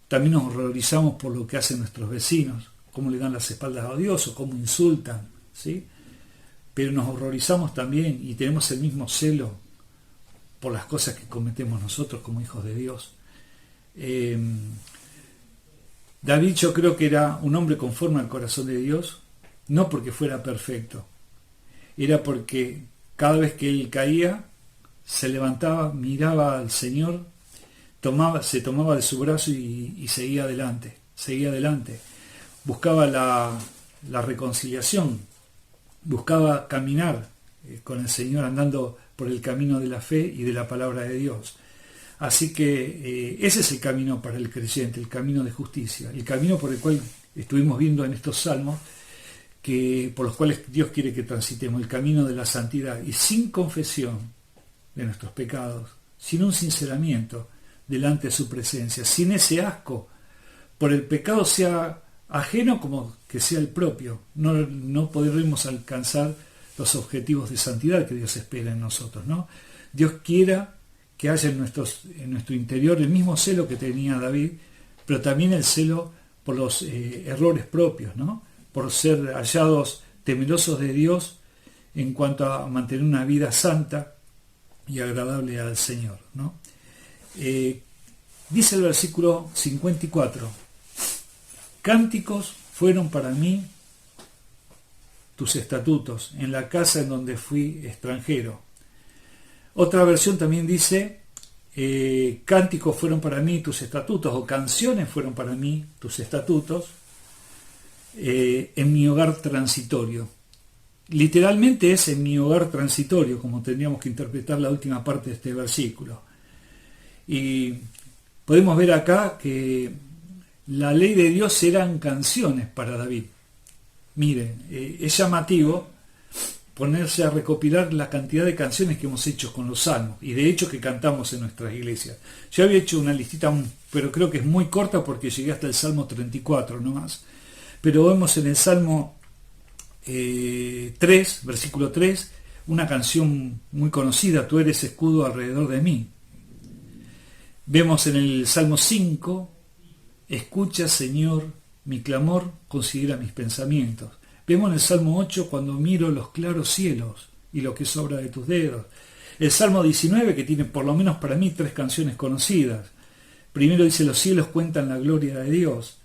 también nos horrorizamos por lo que hacen nuestros vecinos, cómo le dan las espaldas a Dios o cómo insultan, ¿sí? Pero nos horrorizamos también y tenemos el mismo celo por las cosas que cometemos nosotros como hijos de Dios. David, yo creo que era un hombre conforme al corazón de Dios, no porque fuera perfecto, era porque cada vez que él caía, se levantaba, miraba al Señor, se tomaba de su brazo y seguía adelante, buscaba la reconciliación, buscaba caminar con el Señor, andando por el camino de la fe y de la palabra de Dios. Así que ese es el camino para el creyente, el camino de justicia, el camino por el cual estuvimos viendo en estos salmos, por los cuales Dios quiere que transitemos, el camino de la santidad. Y sin confesión de nuestros pecados, sin un sinceramiento delante de su presencia, sin ese asco por el pecado, sea ajeno como que sea el propio, no podremos alcanzar los objetivos de santidad que Dios espera en nosotros, ¿no? Dios quiera que haya en nuestro interior el mismo celo que tenía David, pero también el celo por los errores propios, ¿no? Por ser hallados temerosos de Dios en cuanto a mantener una vida santa y agradable al Señor, ¿no? Dice el versículo 54, cánticos fueron para mí tus estatutos en la casa en donde fui extranjero. Otra versión también dice, cánticos fueron para mí tus estatutos, o canciones fueron para mí tus estatutos, en mi hogar transitorio. Literalmente es en mi hogar transitorio, como tendríamos que interpretar la última parte de este versículo. Y podemos ver acá que la ley de Dios eran canciones para David. Miren, es llamativo ponerse a recopilar la cantidad de canciones que hemos hecho con los salmos, y de hecho que cantamos en nuestras iglesias. Yo había hecho una listita, pero creo que es muy corta porque llegué hasta el Salmo 34 nomás. Pero vemos en el Salmo 3, versículo 3, una canción muy conocida, tú eres escudo alrededor de mí. Vemos en el Salmo 5, escucha, Señor, mi clamor, considera mis pensamientos. Vemos en el Salmo 8, cuando miro los claros cielos y lo que sobra de tus dedos. El Salmo 19, que tiene por lo menos para mí 3 canciones conocidas. Primero dice, los cielos cuentan la gloria de Dios.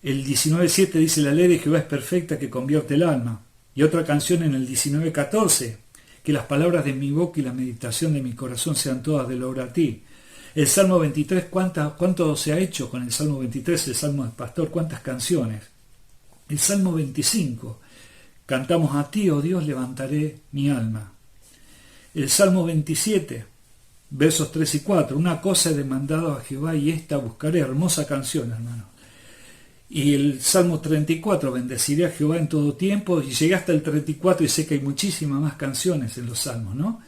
El 19.7 dice, la ley de Jehová es perfecta que convierte el alma. Y otra canción en el 19.14, que las palabras de mi boca y la meditación de mi corazón sean todas del obra a ti. El Salmo 23, ¿cuánto se ha hecho con el Salmo 23, el Salmo del Pastor? ¿Cuántas canciones? El Salmo 25, cantamos a ti, oh Dios, levantaré mi alma. El Salmo 27, versos 3 y 4, una cosa he demandado a Jehová y esta buscaré, hermosa canción, hermano. Y el Salmo 34, bendeciré a Jehová en todo tiempo, y llegué hasta el 34 y sé que hay muchísimas más canciones en los salmos, ¿no?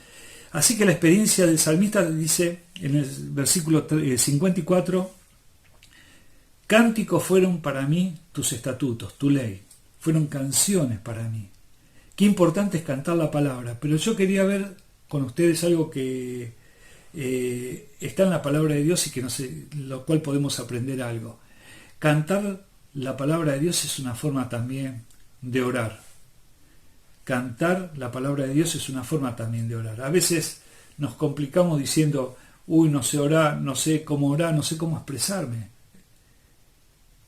Así que la experiencia del salmista dice en el versículo 54, cánticos fueron para mí tus estatutos, tu ley, fueron canciones para mí. Qué importante es cantar la palabra, pero yo quería ver con ustedes algo que está en la palabra de Dios y que no sé, lo cual podemos aprender algo. Cantar la palabra de Dios es una forma también de orar. Cantar la palabra de Dios es una forma también de orar. A veces nos complicamos diciendo, no sé orar, no sé cómo orar, no sé cómo expresarme.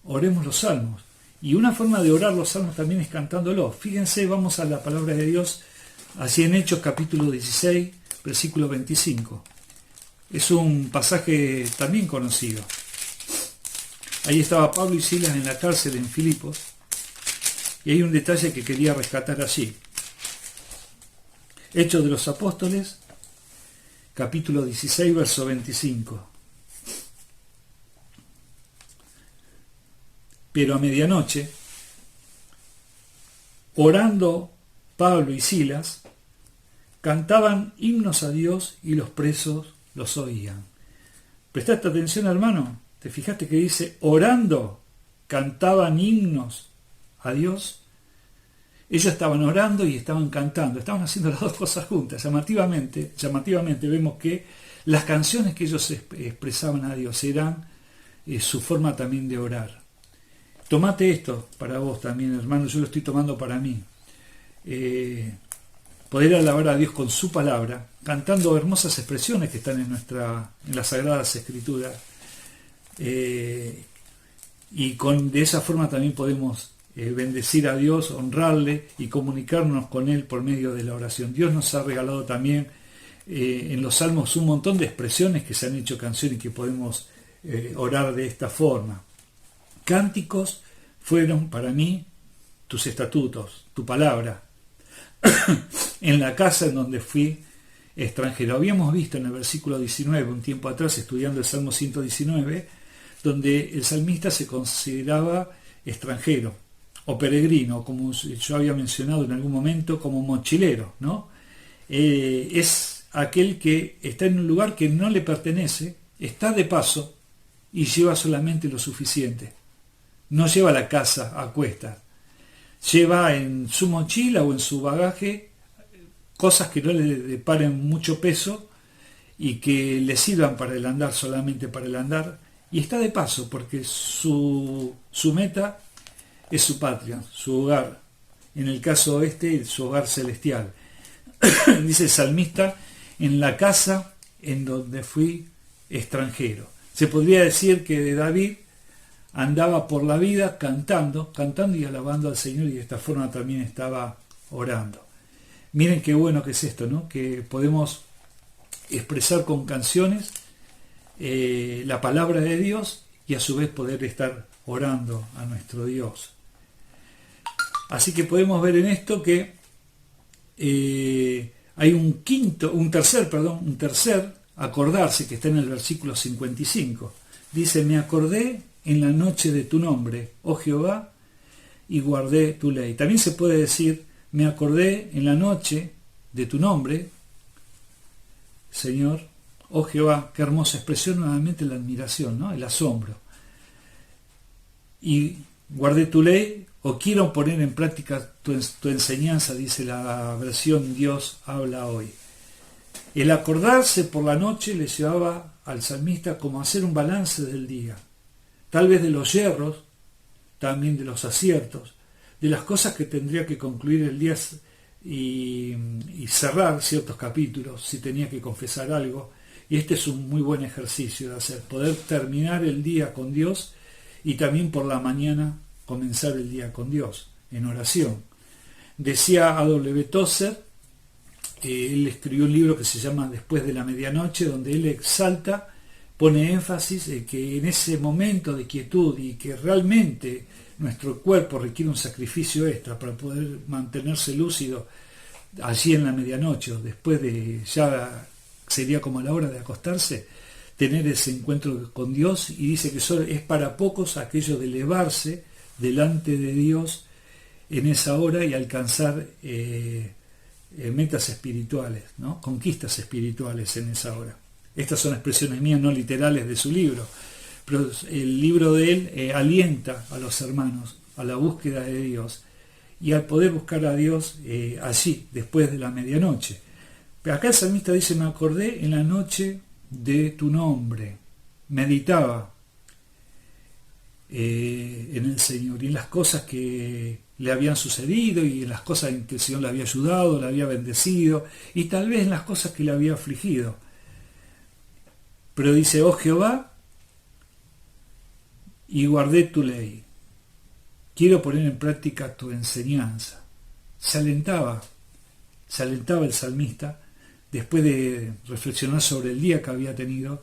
Oremos los salmos. Y una forma de orar los salmos también es cantándolo. Fíjense, vamos a la palabra de Dios, así en Hechos capítulo 16, versículo 25. Es un pasaje también conocido. Ahí estaba Pablo y Silas en la cárcel en Filipos. Y hay un detalle que quería rescatar allí. Hechos de los Apóstoles, capítulo 16, verso 25. Pero a medianoche, orando Pablo y Silas, cantaban himnos a Dios y los presos los oían. ¿Prestaste atención, hermano? ¿Te fijaste que dice, orando, cantaban himnos a Dios? Ellos estaban orando y estaban cantando, estaban haciendo las dos cosas juntas. Llamativamente vemos que las canciones que ellos expresaban a Dios eran su forma también de orar. Tomate esto para vos también, hermano, yo lo estoy tomando para mí. Poder alabar a Dios con su palabra, cantando hermosas expresiones que están en las Sagradas Escrituras. Y de esa forma también podemos bendecir a Dios, honrarle y comunicarnos con Él por medio de la oración. Dios nos ha regalado también en los salmos un montón de expresiones que se han hecho canción y que podemos orar de esta forma. Cánticos fueron para mí tus estatutos, tu palabra, en la casa en donde fui extranjero. Habíamos visto en el versículo 19, un tiempo atrás, estudiando el Salmo 119, donde el salmista se consideraba extranjero o peregrino, como yo había mencionado en algún momento, como mochilero, ¿no? Es aquel que está en un lugar que no le pertenece, está de paso y lleva solamente lo suficiente. No lleva la casa a cuestas. Lleva en su mochila o en su bagaje cosas que no le deparen mucho peso y que le sirvan para el andar, solamente para el andar. Y está de paso porque su meta es su patria, su hogar. En el caso su hogar celestial. Dice el salmista, en la casa en donde fui extranjero. Se podría decir que de David andaba por la vida cantando y alabando al Señor, y de esta forma también estaba orando. Miren qué bueno que es esto, ¿no? Que podemos expresar con canciones la palabra de Dios y a su vez poder estar orando a nuestro Dios. Así que podemos ver en esto que hay un tercer acordarse, que está en el versículo 55. Dice, me acordé en la noche de tu nombre, oh Jehová, y guardé tu ley. También se puede decir, me acordé en la noche de tu nombre, Señor, oh Jehová. Qué hermosa expresión, nuevamente la admiración, ¿no? El asombro. Y guardé tu ley, o quiero poner en práctica tu enseñanza, dice la versión Dios habla hoy. El acordarse por la noche le llevaba al salmista como a hacer un balance del día, tal vez de los yerros, también de los aciertos, de las cosas que tendría que concluir el día y cerrar ciertos capítulos, si tenía que confesar algo. Y este es un muy buen ejercicio de hacer, poder terminar el día con Dios y también por la mañana comenzar el día con Dios, en oración. Decía A.W. Tozer, él escribió un libro que se llama Después de la medianoche, donde él exalta, pone énfasis en que en ese momento de quietud y que realmente nuestro cuerpo requiere un sacrificio extra para poder mantenerse lúcido allí en la medianoche, o después de ya sería como la hora de acostarse, tener ese encuentro con Dios. Y dice que solo es para pocos aquello de elevarse delante de Dios en esa hora y alcanzar metas espirituales, ¿no? Conquistas espirituales en esa hora. Estas son expresiones mías, no literales de su libro, pero el libro de él alienta a los hermanos a la búsqueda de Dios y al poder buscar a Dios allí, después de la medianoche. Pero acá el salmista dice, me acordé en la noche de tu nombre, meditaba en el Señor y en las cosas que le habían sucedido y en las cosas en que el Señor le había ayudado, le había bendecido y tal vez en las cosas que le había afligido. Pero dice, oh Jehová, y guardé tu ley. Quiero poner en práctica tu enseñanza. Se alentaba el salmista después de reflexionar sobre el día que había tenido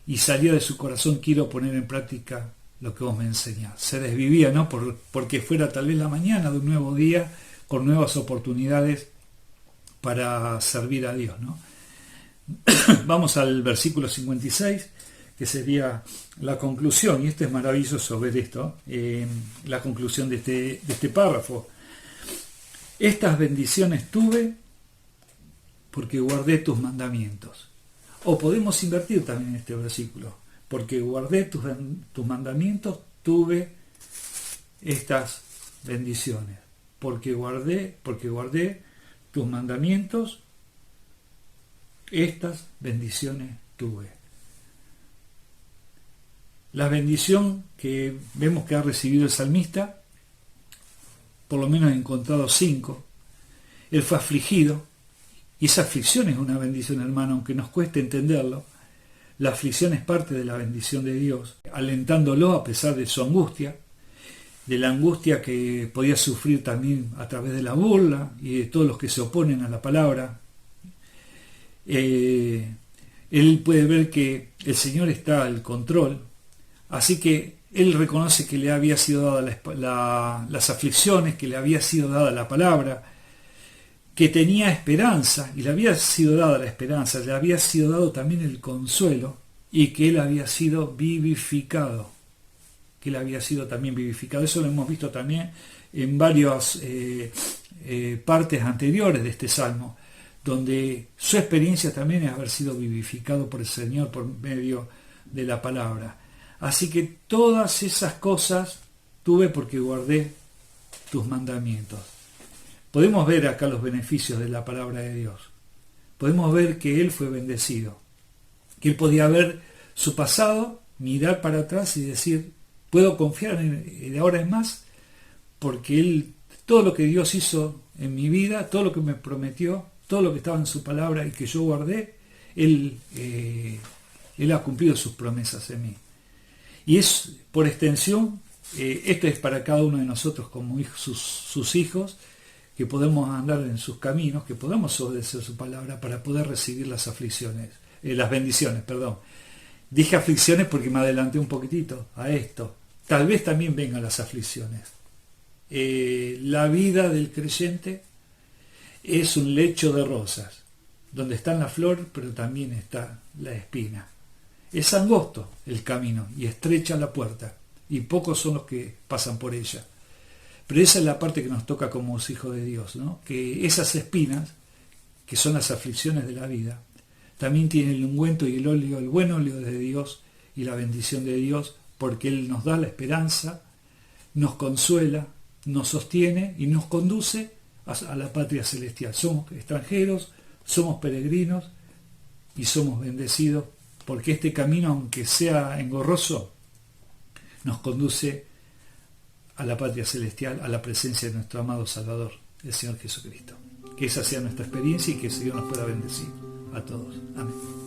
y salía de su corazón, quiero poner en práctica lo que vos me enseñás. Se desvivía, ¿no? Porque fuera tal vez la mañana de un nuevo día con nuevas oportunidades para servir a Dios, ¿no? Vamos al versículo 56, que sería la conclusión, y esto es maravilloso ver esto, la conclusión de este párrafo. Estas bendiciones tuve porque guardé tus mandamientos. O podemos invertir también en este versículo, porque guardé tus mandamientos, tuve estas bendiciones. Porque guardé tus mandamientos, estas bendiciones tuve. La bendición que vemos que ha recibido el salmista, por lo menos he encontrado 5. Él fue afligido, y esa aflicción es una bendición, hermano, aunque nos cueste entenderlo. La aflicción es parte de la bendición de Dios, alentándolo a pesar de su angustia, de la angustia que podía sufrir también a través de la burla y de todos los que se oponen a la palabra. él puede ver que el Señor está al control, así que él reconoce que le había sido dada las aflicciones, que le había sido dada la palabra, que tenía esperanza, y le había sido dada la esperanza, le había sido dado también el consuelo, y que él había sido vivificado, que él había sido también vivificado. Eso lo hemos visto también en varias partes anteriores de este Salmo, donde su experiencia también es haber sido vivificado por el Señor por medio de la palabra. Así que todas esas cosas tuve porque guardé tus mandamientos. Podemos ver acá los beneficios de la palabra de Dios. Podemos ver que él fue bendecido, que él podía ver su pasado, mirar para atrás y decir, puedo confiar de ahora en más, porque él, todo lo que Dios hizo en mi vida, todo lo que me prometió, todo lo que estaba en su palabra y que yo guardé, él ha cumplido sus promesas en mí. Y es, por extensión, esto es para cada uno de nosotros como sus hijos, que podemos andar en sus caminos, que podamos obedecer su palabra para poder recibir las bendiciones. Dije aflicciones porque me adelanté un poquitito a esto. Tal vez también vengan las aflicciones. La vida del creyente es un lecho de rosas, donde está la flor, pero también está la espina. Es angosto el camino y estrecha la puerta, y pocos son los que pasan por ella. Pero esa es la parte que nos toca como hijos de Dios, ¿no? Que esas espinas, que son las aflicciones de la vida, también tienen el ungüento y el óleo, el buen óleo de Dios y la bendición de Dios, porque Él nos da la esperanza, nos consuela, nos sostiene y nos conduce a la patria celestial. Somos extranjeros, somos peregrinos y somos bendecidos, porque este camino, aunque sea engorroso, nos conduce a la patria celestial, a la presencia de nuestro amado Salvador, el Señor Jesucristo. Que esa sea nuestra experiencia y que el Señor nos pueda bendecir a todos. Amén.